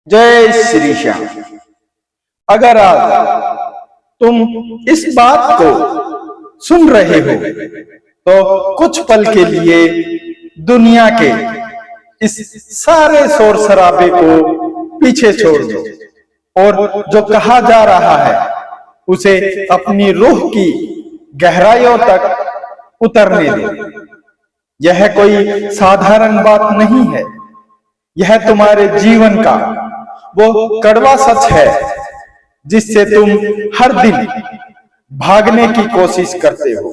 जय श्री श्याम। अगर आज तुम इस बात को सुन रहे हो तो कुछ पल के लिए दुनिया के इस सारे शोर शराबे को पीछे छोड़ दो और जो कहा जा रहा है उसे अपनी रूह की गहराइयों तक उतरने दो। यह कोई साधारण बात नहीं है, यह तुम्हारे जीवन का वो कड़वा सच है जिससे तुम हर दिन भागने की कोशिश करते हो।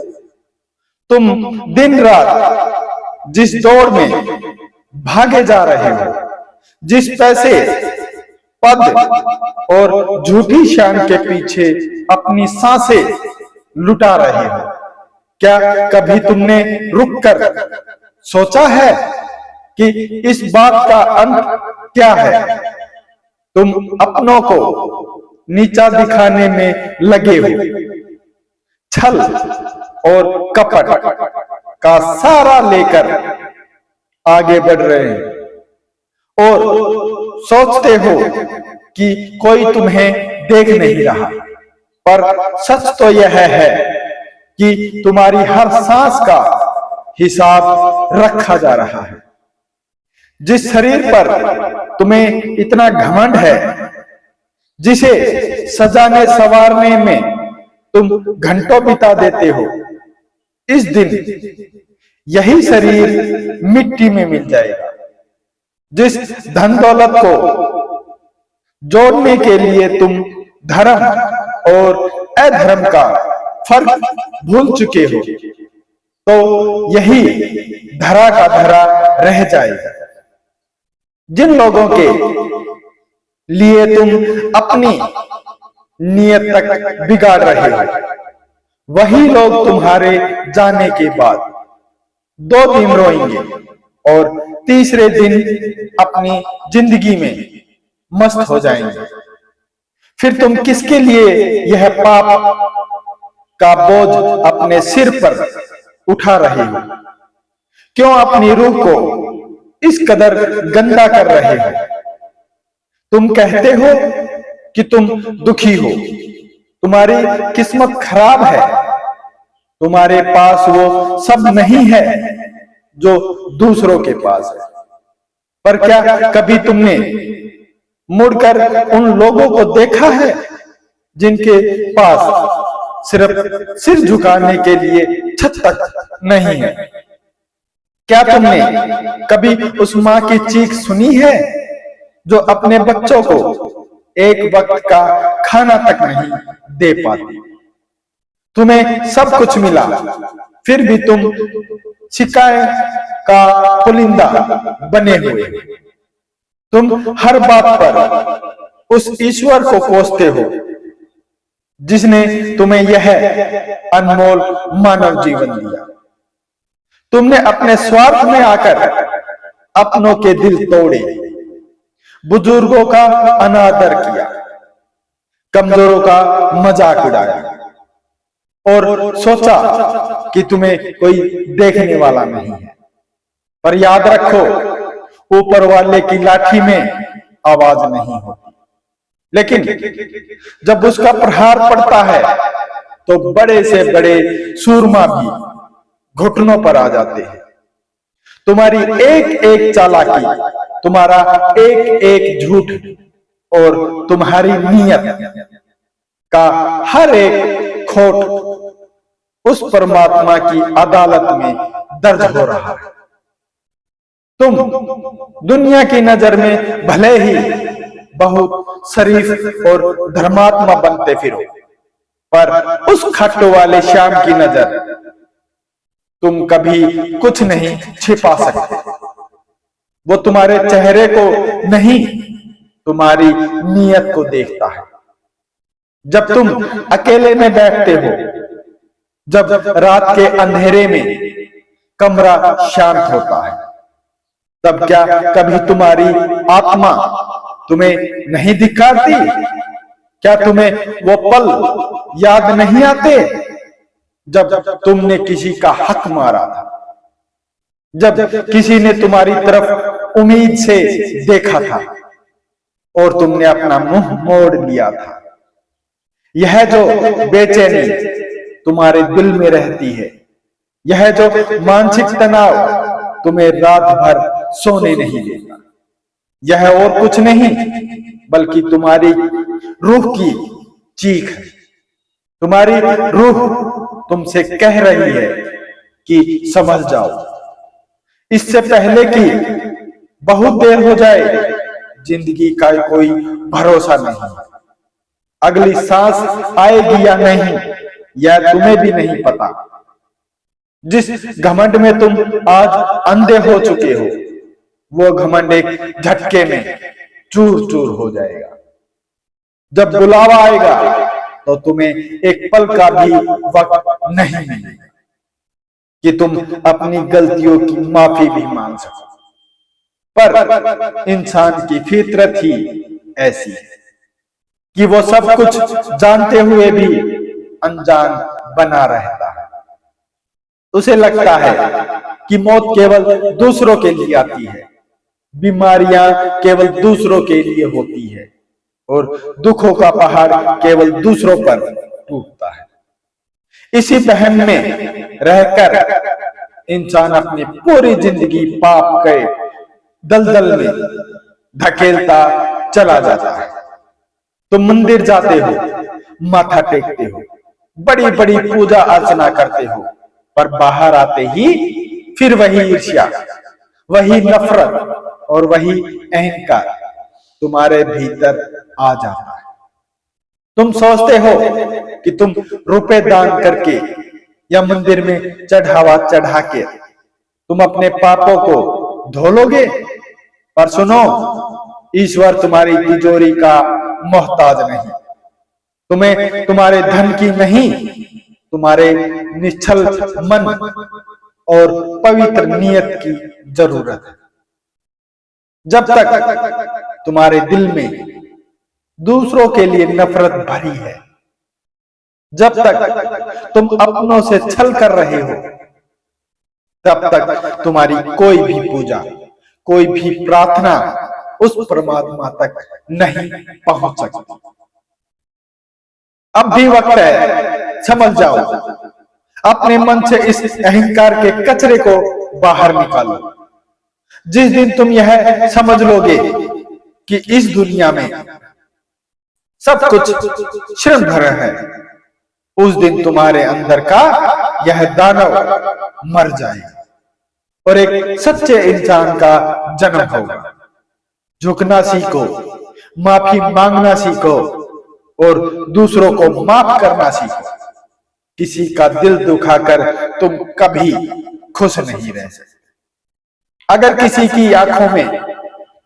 तुम दिन रात जिस दौड़ में भागे जा रहे हो, जिस पैसे, पद और झूठी शान के पीछे अपनी सांसें लुटा रहे हो, क्या कभी तुमने रुककर सोचा है कि इस बात का अंत क्या है? तुम अपनों को नीचा दिखाने में लगे हो, छल और कपट का सहारा लेकर आगे बढ़ रहे हैं और सोचते हो कि कोई तुम्हें देख नहीं रहा, पर सच तो यह है कि तुम्हारी हर सांस का हिसाब रखा जा रहा है। जिस शरीर पर तुम्हें इतना घमंड है, जिसे सजाने संवारने में तुम घंटों बिता देते हो, इस दिन यही शरीर मिट्टी में मिल जाएगा। जिस धन दौलत को जोड़ने के लिए तुम धर्म और अधर्म का फर्क भूल चुके हो, तो यही धरा का धरा रह जाएगा। जिन लोगों के लिए तुम अपनी नियत तक बिगाड़ रहे हो, वही लोग तुम्हारे जाने के बाद 2 दिन रोएंगे और तीसरे दिन अपनी जिंदगी में मस्त हो जाएंगे। फिर तुम किसके लिए यह पाप का बोझ अपने सिर पर उठा रहे हो? क्यों अपनी रूह को इस कदर गंदा कर रहे हो? तुम कहते हो कि तुम दुखी हो, तुम्हारी किस्मत खराब है, तुम्हारे पास वो सब नहीं है जो दूसरों के पास है। पर क्या कभी तुमने मुड़कर उन लोगों को देखा है जिनके पास सिर्फ सिर झुकाने के लिए छत तक नहीं है? क्या तुमने कभी उस माँ की चीख सुनी है जो अपने बच्चों को एक वक्त का खाना तक नहीं दे पाती? तुम्हें सब कुछ मिला, फिर भी तुम शिकायत का पुलिंदा बने हुए। तुम हर बात पर उस ईश्वर को कोसते हो जिसने तुम्हें यह अनमोल मानव जीवन दिया। तुमने अपने स्वार्थ में आकर अपनों के दिल तोड़े, बुजुर्गों का अनादर किया, कमजोरों का मजाक उड़ाया और सोचा कि तुम्हें कोई देखने वाला नहीं है। पर याद रखो, ऊपर वाले की लाठी में आवाज नहीं होती, लेकिन जब उसका प्रहार पड़ता है तो बड़े से बड़े सूरमा भी घुटनों पर आ जाते हैं। तुम्हारी एक एक चालाकी, तुम्हारा एक एक झूठ और तुम्हारी नियत का हर एक खोट उस परमात्मा की अदालत में दर्ज हो रहा है। तुम दुनिया की नजर में भले ही बहुत शरीफ और धर्मात्मा बनते फिरो, पर उस खट्टू वाले श्याम की नजर तुम कभी कुछ नहीं छिपा सकते। वो तुम्हारे चेहरे को नहीं, तुम्हारी नीयत को देखता है। जब तुम अकेले में बैठते हो, जब रात के अंधेरे में कमरा शांत होता है, तब क्या कभी तुम्हारी आत्मा तुम्हें नहीं दिखाती? क्या तुम्हें वो पल याद नहीं आते जब तुमने किसी का हक मारा था, जब किसी ने तुम्हारी तरफ उम्मीद से देखा था और तुमने अपना मुंह मोड़ लिया था। यह जो बेचैनी तुम्हारे दिल में रहती है, यह जो मानसिक तनाव तुम्हें रात भर सोने नहीं देता, यह और कुछ नहीं बल्कि तुम्हारी रूह की चीख है। तुम्हारी रूह तुमसे कह रही है कि समझ जाओ, इससे पहले कि बहुत देर हो जाए। जिंदगी का कोई भरोसा नहीं, अगली सांस आएगी या नहीं यह तुम्हें भी नहीं पता। जिस घमंड में तुम आज अंधे हो चुके हो, वो घमंड एक झटके में चूर चूर हो जाएगा। जब बुलावा आएगा तो तुम्हें एक पल का भी वक्त नहीं मिलेगा कि तुम अपनी गलतियों की माफी भी मांग सको। पर इंसान की फितरत ही ऐसी है कि वो सब कुछ जानते हुए भी अनजान बना रहता है। उसे लगता है कि मौत केवल दूसरों के लिए आती है, बीमारियां केवल दूसरों के लिए होती है और दुखों का पहाड़ केवल दूसरों पर टूटता है। इसी वहम में रहकर इंसान अपनी पूरी जिंदगी पाप के दलदल में धकेलता चला जाता है। तुम मंदिर जाते हो, माथा टेकते हो, बड़ी बड़ी पूजा अर्चना करते हो, पर बाहर आते ही फिर वही ईर्ष्या, वही नफरत और वही अहंकार तुम्हारे भीतर आ जाता है। तुम सोचते हो कि तुम रुपए दान करके या मंदिर में चढ़ावा चढ़ा के तुम अपने पापों को धो लोगे, पर सुनो, ईश्वर तुम्हारी तिजोरी का मोहताज नहीं। तुम्हें तुम्हारे धन की नहीं, तुम्हारे निश्चल मन और पवित्र नियत की जरूरत है। जब तक तुम्हारे दिल में दूसरों के लिए नफरत भरी है, जब तक तुम अपनों से छल कर रहे हो, तब तक तुम्हारी कोई भी पूजा, कोई भी प्रार्थना उस परमात्मा तक नहीं पहुंच सकती। अब भी वक्त है, समझ जाओ, अपने मन से इस अहंकार के कचरे को बाहर निकालो। जिस दिन तुम यह समझ लोगे कि इस दुनिया में सब कुछ क्षण भर है, उस दिन तुम्हारे अंदर का यह दानव मर जाएगा और एक सच्चे इंसान का जन्म होगा। झुकना सीखो, माफी मांगना सीखो और दूसरों को माफ करना सीखो। किसी का दिल दुखाकर तुम कभी खुश नहीं रह सकते। अगर किसी की आंखों में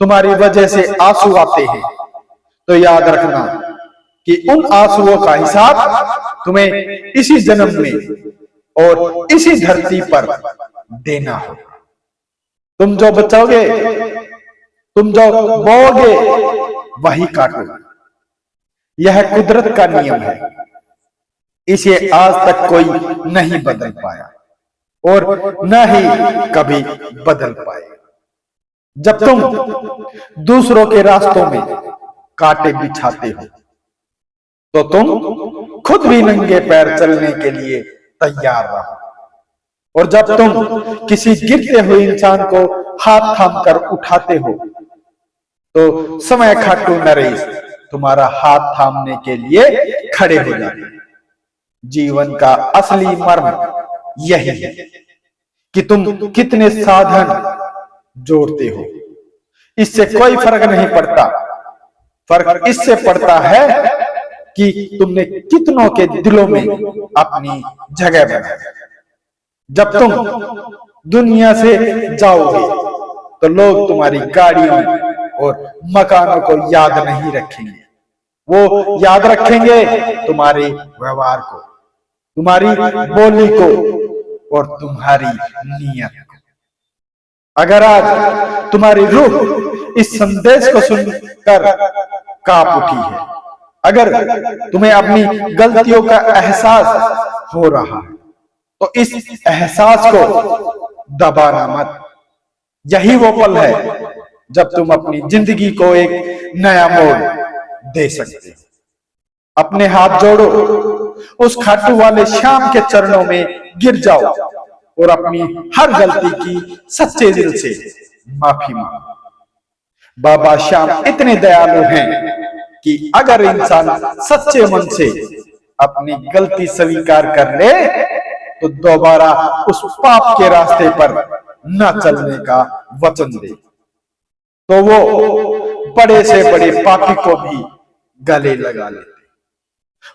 तुम्हारी वजह से आंसू आते हैं, तो याद रखना कि उन आंसुओं का हिसाब तुम्हें इसी जन्म में और इसी धरती पर देना होगा। तुम जो बचोगे, तुम जो बोओगे, वही काटोगे। यह कुदरत का नियम है, इसे आज तक कोई नहीं बदल पाया और न ही कभी बदल पाएगा। जब तुम दूसरों के रास्तों में कांटे बिछाते हो, तो तुम खुद भी नंगे पैर चलने के लिए तैयार रहो। और जब तुम किसी गिरते हुए इंसान को हाथ थाम कर उठाते हो, तो समय खाटू नरेश तुम्हारा हाथ थामने के लिए खड़े हो जाते हैं। जीवन का असली मर्म यही है कि तुम कितने साधन जोड़ते हो। इससे कोई फर्क नहीं पड़ता, फर्क इससे पड़ता है कि तुमने कितनों के दिलों में अपनी जगह बनाई। जब तुम दुनिया से जाओगे, तो लोग तुम्हारी गाड़ियों और मकानों को याद नहीं रखेंगे, वो याद रखेंगे तुम्हारे व्यवहार को, तुम्हारी बोली को और तुम्हारी नीयत को। अगर आज तुम्हारी रूह इस संदेश को सुनकर कांप उठी है, अगर तुम्हें अपनी गलतियों का एहसास हो रहा है, तो इस एहसास को दबाना मत। यही वो पल है जब तुम अपनी जिंदगी को एक नया मोड़ दे सकते हो। अपने हाथ जोड़ो, उस खाटू वाले श्याम के चरणों में गिर जाओ और अपनी हर गलती की सच्चे दिल से माफी मांगो। बाबा श्याम इतने दयालु हैं कि अगर इंसान सच्चे मन से अपनी गलती स्वीकार कर ले तो दोबारा उस पाप के रास्ते पर न चलने का वचन दे, तो वो बड़े से बड़े पापी को भी गले लगा लेते।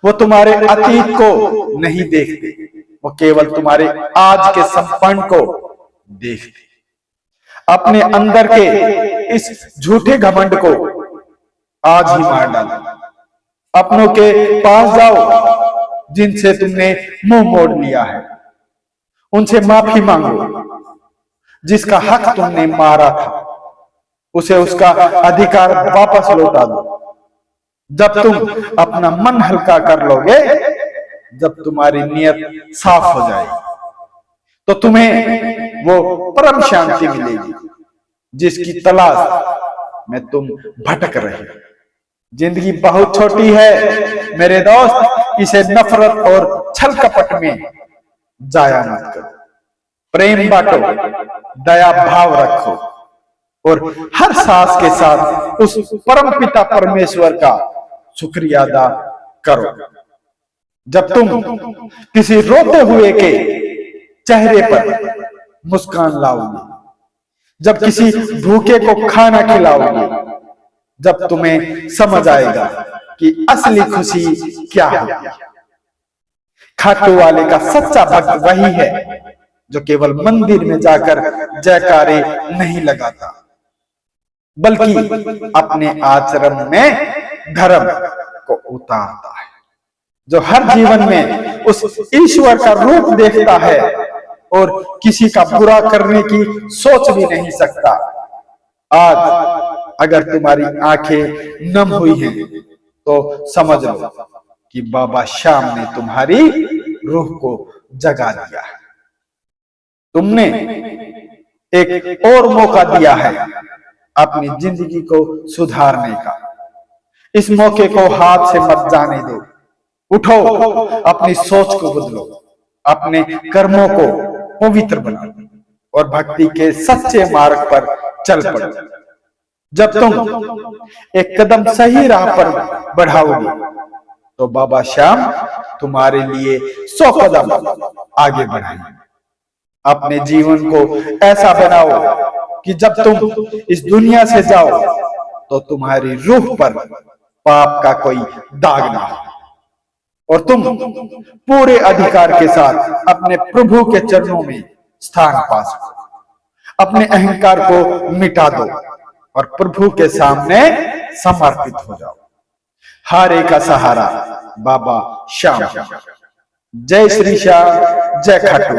वो तुम्हारे अतीत को नहीं देखते, वो केवल तुम्हारे आज के संपन्न को देखते। अपने अंदर के इस झूठे घमंड को आज ही मार डालो। अपनों के पास जाओ जिनसे तुमने मुंह मोड़ लिया है, उनसे माफी मांगो। जिसका हक तुमने मारा था उसे उसका अधिकार वापस लौटा दो। जब तुम अपना मन हल्का कर लोगे, जब तुम्हारी नियत साफ हो जाएगी, तो तुम्हें वो परम शांति मिलेगी जिसकी तलाश में तुम भटक रहे हो। जिंदगी बहुत छोटी है मेरे दोस्त, इसे नफरत और छल कपट में जाया मत करो। प्रेम बांटो, दया भाव रखो और हर सांस के साथ उस परम पिता परमेश्वर का शुक्रिया अदा करो। जब तुम किसी रोते हुए के चेहरे पर मुस्कान लाओगे, जब किसी भूखे को खाना खिलाओगे, जब तुम्हें समझ आएगा कि असली खुशी क्या है। खाटू वाले का सच्चा भक्त वही है जो केवल मंदिर में जाकर जयकारे नहीं लगाता, बल्कि अपने आचरण में धर्म को उतारता है, जो हर जीवन में उस ईश्वर का रूप देखता है और किसी का बुरा करने की सोच भी नहीं सकता। आज अगर तुम्हारी आंखें नम हुई हैं तो समझ लो कि बाबा श्याम ने तुम्हारी रूह को जगा दिया है। तुमने एक और मौका दिया है अपनी जिंदगी को सुधारने का। इस मौके को हाथ से मत जाने दो। उठो, अपनी सोच को बदलो, अपने कर्मों को पवित्र बनाओ और भक्ति के सच्चे मार्ग पर चल पड़ो। जब तुम एक कदम सही राह पर बढ़ाओगे तो बाबा श्याम तुम्हारे लिए 100 कदम आगे बढ़ाएंगे। अपने जीवन को ऐसा बनाओ कि जब तुम इस दुनिया से जाओ तो तुम्हारी रूह पर पाप का कोई दाग ना हो और तुम पूरे अधिकार के साथ अपने प्रभु के चरणों में स्थान पा सको। अपने अहंकार को मिटा दो और प्रभु के सामने समर्पित हो जाओ। हारे का सहारा बाबा श्याम। जय श्री श्याम, जय खाटू।